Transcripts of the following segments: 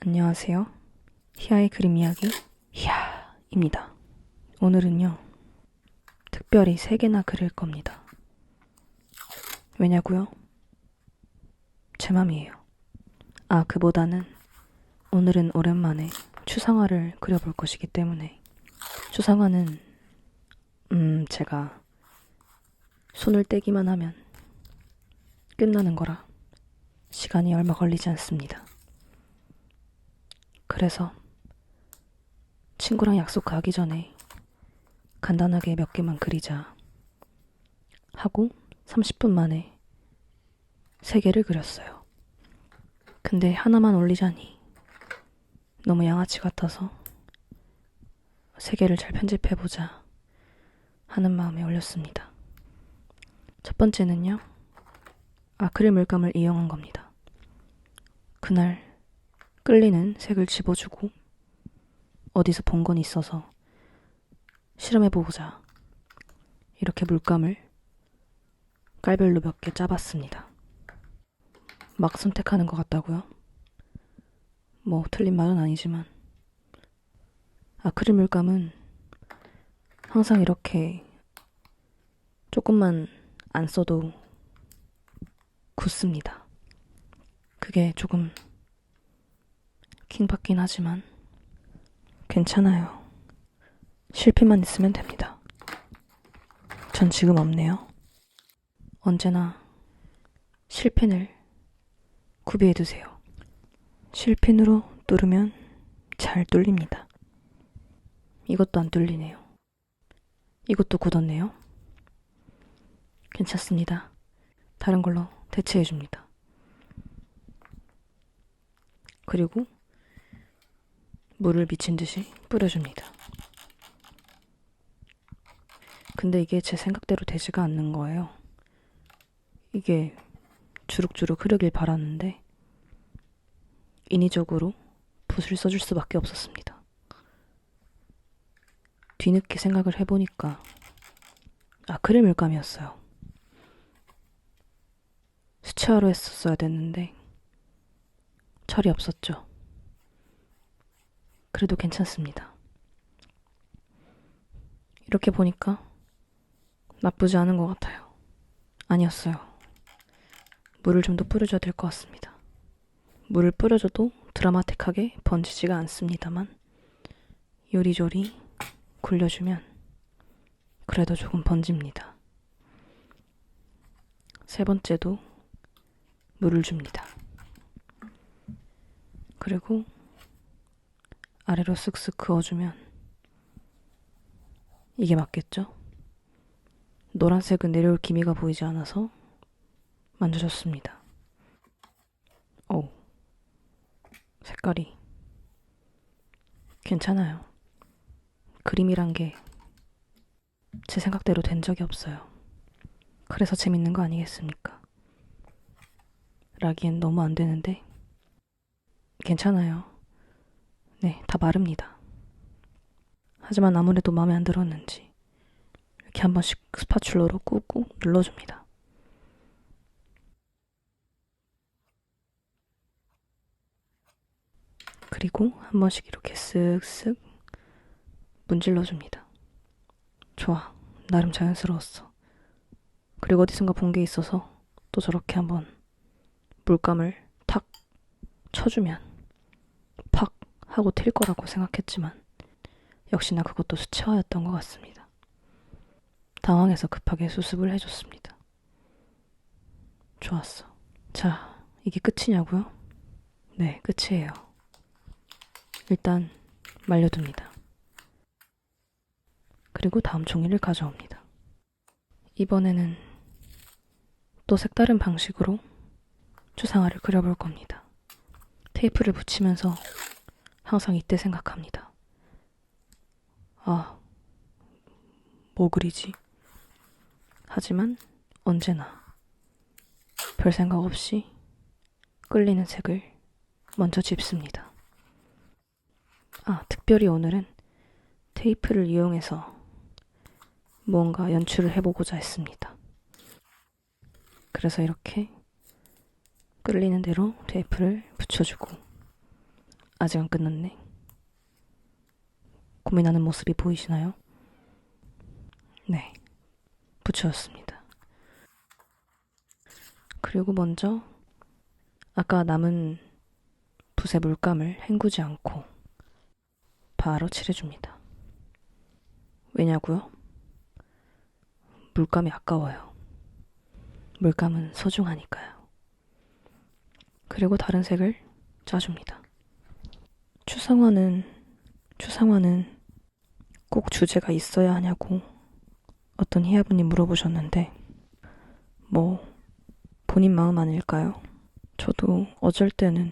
안녕하세요. 희아의 그림 이야기 희아입니다. 오늘은요, 특별히 3개나 그릴 겁니다. 왜냐고요? 제 맘이에요. 그보다는 오늘은 오랜만에 추상화를 그려볼 것이기 때문에 추상화는 제가 손을 떼기만 하면 끝나는 거라 시간이 얼마 걸리지 않습니다. 그래서 친구랑 약속하기 전에 간단하게 몇 개만 그리자 하고 30분 만에 3개를 그렸어요. 근데 하나만 올리자니 너무 양아치 같아서 3개를 잘 편집해보자 하는 마음에 올렸습니다. 첫 번째는요, 아크릴 물감을 이용한 겁니다. 그날 끌리는 색을 집어주고 어디서 본 건 있어서 실험해보자 이렇게 물감을 깔별로 몇 개 짜봤습니다. 막 선택하는 것 같다고요? 뭐 틀린 말은 아니지만 아크릴 물감은 항상 이렇게 조금만 안 써도 굳습니다. 그게 조금 킹받긴 하지만 괜찮아요. 실패만 있으면 됩니다. 전 지금 없네요. 언제나 실펜을 구비해두세요. 실핀으로 뚫으면 잘 뚫립니다. 이것도 안 뚫리네요. 이것도 굳었네요. 괜찮습니다. 다른 걸로 대체해줍니다. 그리고 물을 미친 듯이 뿌려줍니다. 근데 이게 제 생각대로 되지가 않는 거예요. 이게 주룩주룩 흐르길 바랐는데 인위적으로 붓을 써줄 수밖에 없었습니다. 뒤늦게 생각을 해보니까 아크릴 물감이었어요. 수채화로 했었어야 됐는데 철이 없었죠. 그래도 괜찮습니다. 이렇게 보니까 나쁘지 않은 것 같아요. 아니었어요. 물을 좀 더 뿌려줘야 될 것 같습니다. 물을 뿌려줘도 드라마틱하게 번지지가 않습니다만 요리조리 굴려주면 그래도 조금 번집니다. 3번째도 물을 줍니다. 그리고 아래로 쓱쓱 그어주면 이게 맞겠죠? 노란색은 내려올 기미가 보이지 않아서 만져줬습니다. 오, 색깔이 괜찮아요. 그림이란 게 제 생각대로 된 적이 없어요. 그래서 재밌는 거 아니겠습니까? 라기엔 너무 안 되는데 괜찮아요. 네, 다 마릅니다. 하지만 아무래도 마음에 안 들었는지 이렇게 한 번씩 스파츌러로 꾹꾹 눌러줍니다. 그리고 한 번씩 이렇게 쓱쓱 문질러줍니다. 좋아, 나름 자연스러웠어. 그리고 어디선가 본 게 있어서 또 저렇게 한번 물감을 탁 쳐주면 팍 하고 튈 거라고 생각했지만 역시나 그것도 수채화였던 것 같습니다. 당황해서 급하게 수습을 해줬습니다. 좋았어. 자, 이게 끝이냐고요? 네, 끝이에요. 일단 말려둡니다. 그리고 다음 종이를 가져옵니다. 이번에는 또 색다른 방식으로 추상화를 그려볼 겁니다. 테이프를 붙이면서 항상 이때 생각합니다. 뭐 그리지? 하지만 언제나 별 생각 없이 끌리는 색을 먼저 짚습니다. 특별히 오늘은 테이프를 이용해서 뭔가 연출을 해보고자 했습니다. 그래서 이렇게 끌리는 대로 테이프를 붙여주고 아직 안 끝났네. 고민하는 모습이 보이시나요? 네, 붙였습니다. 그리고 먼저 아까 남은 붓의 물감을 헹구지 않고 바로 칠해줍니다. 왜냐고요? 물감이 아까워요. 물감은 소중하니까요. 그리고 다른 색을 짜줍니다. 추상화는 꼭 주제가 있어야 하냐고 어떤 희아분이 물어보셨는데 뭐 본인 마음 아닐까요? 저도 어쩔 때는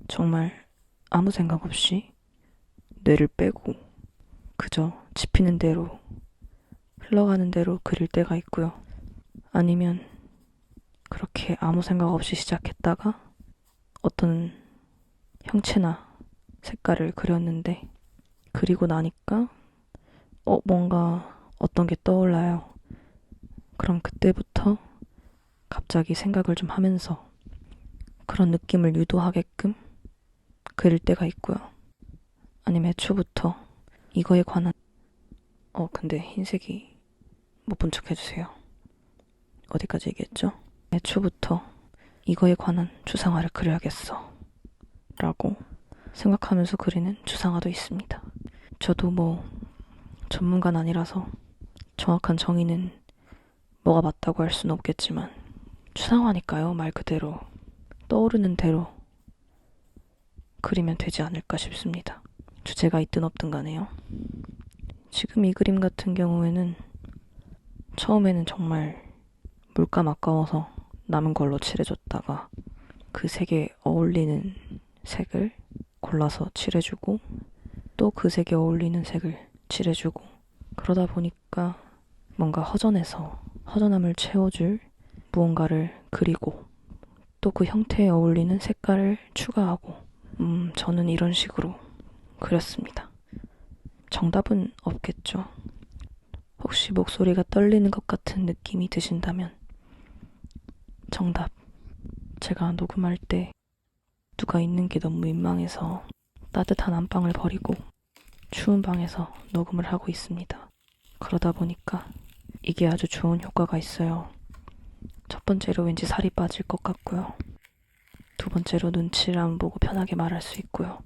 정말 아무 생각 없이 뇌를 빼고 그저 집히는 대로 흘러가는 대로 그릴 때가 있고요. 아니면 그렇게 아무 생각 없이 시작했다가 어떤 형체나 색깔을 그렸는데 그리고 나니까 뭔가 어떤 게 떠올라요. 그럼 그때부터 갑자기 생각을 좀 하면서 그런 느낌을 유도하게끔 그릴 때가 있고요. 아니면 애초부터 이거에 관한 근데 흰색이 못 본 척 해주세요. 어디까지 얘기했죠? 애초부터 이거에 관한 추상화를 그려야겠어 라고 생각하면서 그리는 추상화도 있습니다. 저도 뭐 전문가는 아니라서 정확한 정의는 뭐가 맞다고 할 수는 없겠지만 추상화니까요. 말 그대로 떠오르는 대로 그리면 되지 않을까 싶습니다. 주제가 있든 없든 간에요. 지금 이 그림 같은 경우에는 처음에는 정말 물감 아까워서 남은 걸로 칠해줬다가 그 색에 어울리는 색을 골라서 칠해주고 또 그 색에 어울리는 색을 칠해주고 그러다 보니까 뭔가 허전함을 채워줄 무언가를 그리고 또 그 형태에 어울리는 색깔을 추가하고 저는 이런 식으로 그렸습니다. 정답은 없겠죠. 혹시 목소리가 떨리는 것 같은 느낌이 드신다면 정답. 제가 녹음할 때 누가 있는 게 너무 민망해서 따뜻한 안방을 버리고 추운 방에서 녹음을 하고 있습니다. 그러다 보니까 이게 아주 좋은 효과가 있어요. 첫 번째로 왠지 살이 빠질 것 같고요. 두 번째로 눈치를 안 보고 편하게 말할 수 있고요.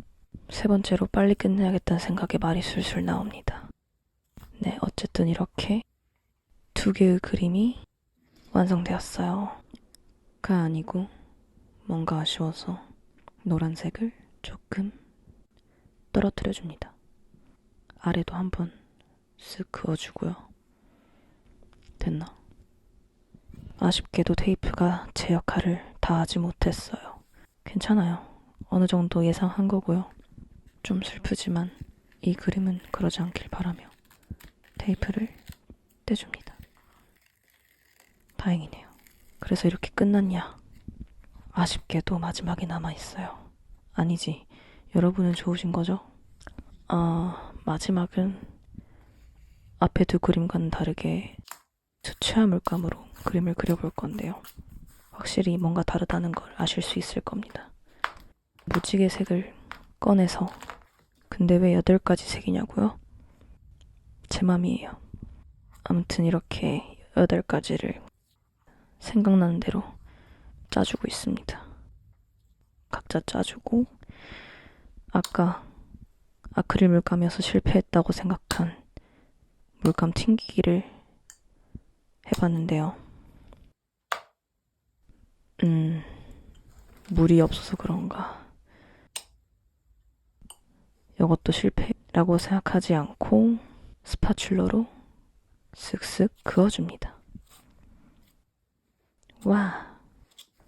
세 번째로 빨리 끝내야겠다는 생각에 말이 술술 나옵니다. 네, 어쨌든 이렇게 두 개의 그림이 완성되었어요. 가 아니고 뭔가 아쉬워서 노란색을 조금 떨어뜨려줍니다. 아래도 한번 쓱 그어주고요. 됐나? 아쉽게도 테이프가 제 역할을 다 하지 못했어요. 괜찮아요. 어느 정도 예상한 거고요. 좀 슬프지만 이 그림은 그러지 않길 바라며 테이프를 떼줍니다. 다행이네요. 그래서 이렇게 끝났냐? 아쉽게도 마지막에 남아있어요. 아니지, 여러분은 좋으신 거죠? 마지막은 앞에 두 그림과는 다르게 수채화 물감으로 그림을 그려볼 건데요. 확실히 뭔가 다르다는 걸 아실 수 있을 겁니다. 무지개 색을 꺼내서 근데 왜 8가지 색이냐고요? 제 맘이에요. 아무튼 이렇게 8가지를 생각나는 대로 짜주고 있습니다. 각자 짜주고 아까 아크릴 물감이어서 실패했다고 생각한 물감 튕기기를 해봤는데요. 물이 없어서 그런가. 이것도 실패라고 생각하지 않고 스파츌러로 쓱쓱 그어줍니다. 와,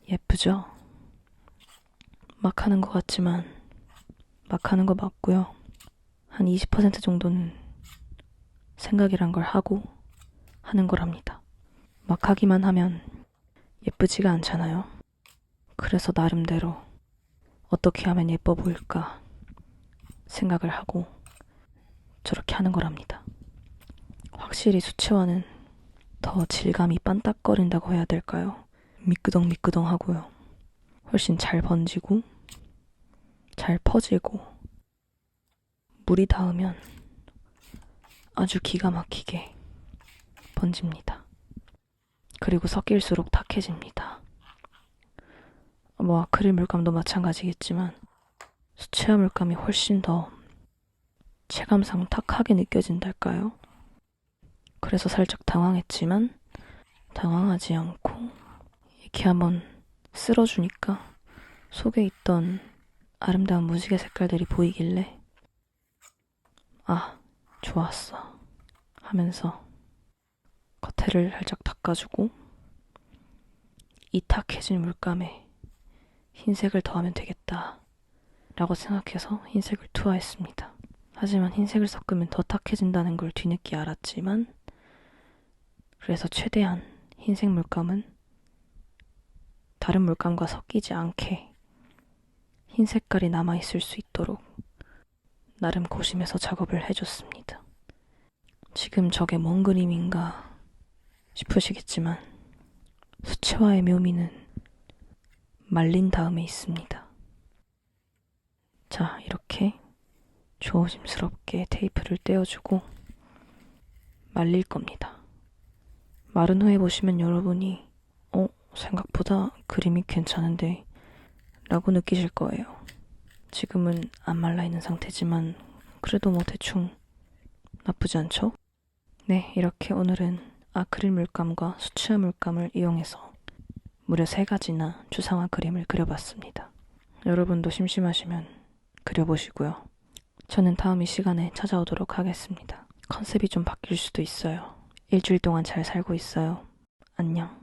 예쁘죠? 막 하는 것 같지만 막 하는 거 맞고요. 한 20% 정도는 생각이란 걸 하고 하는 거랍니다. 막 하기만 하면 예쁘지가 않잖아요. 그래서 나름대로 어떻게 하면 예뻐 보일까 생각을 하고 저렇게 하는 거랍니다. 확실히 수채화는 더 질감이 빤딱거린다고 해야 될까요? 미끄덩미끄덩 하고요. 훨씬 잘 번지고 잘 퍼지고 물이 닿으면 아주 기가 막히게 번집니다. 그리고 섞일수록 탁해집니다. 뭐 아크릴 물감도 마찬가지겠지만 수채화 물감이 훨씬 더 체감상 탁하게 느껴진달까요? 그래서 살짝 당황했지만 당황하지 않고 이렇게 한번 쓸어주니까 속에 있던 아름다운 무지개 색깔들이 보이길래 아, 좋았어 하면서 겉에를 살짝 닦아주고 이 탁해진 물감에 흰색을 더하면 되겠다 라고 생각해서 흰색을 투하했습니다. 하지만 흰색을 섞으면 더 탁해진다는 걸 뒤늦게 알았지만 그래서 최대한 흰색 물감은 다른 물감과 섞이지 않게 흰 색깔이 남아있을 수 있도록 나름 고심해서 작업을 해줬습니다. 지금 저게 뭔 그림인가 싶으시겠지만 수채화의 묘미는 말린 다음에 있습니다. 자, 이렇게 조심스럽게 테이프를 떼어주고 말릴 겁니다. 마른 후에 보시면 여러분이 생각보다 그림이 괜찮은데 라고 느끼실 거예요. 지금은 안 말라있는 상태지만 그래도 뭐 대충 나쁘지 않죠? 네, 이렇게 오늘은 아크릴 물감과 수채화 물감을 이용해서 무려 3가지나 추상화 그림을 그려봤습니다. 여러분도 심심하시면 그려보시고요. 저는 다음 이 시간에 찾아오도록 하겠습니다. 컨셉이 좀 바뀔 수도 있어요. 일주일 동안 잘 살고 있어요. 안녕.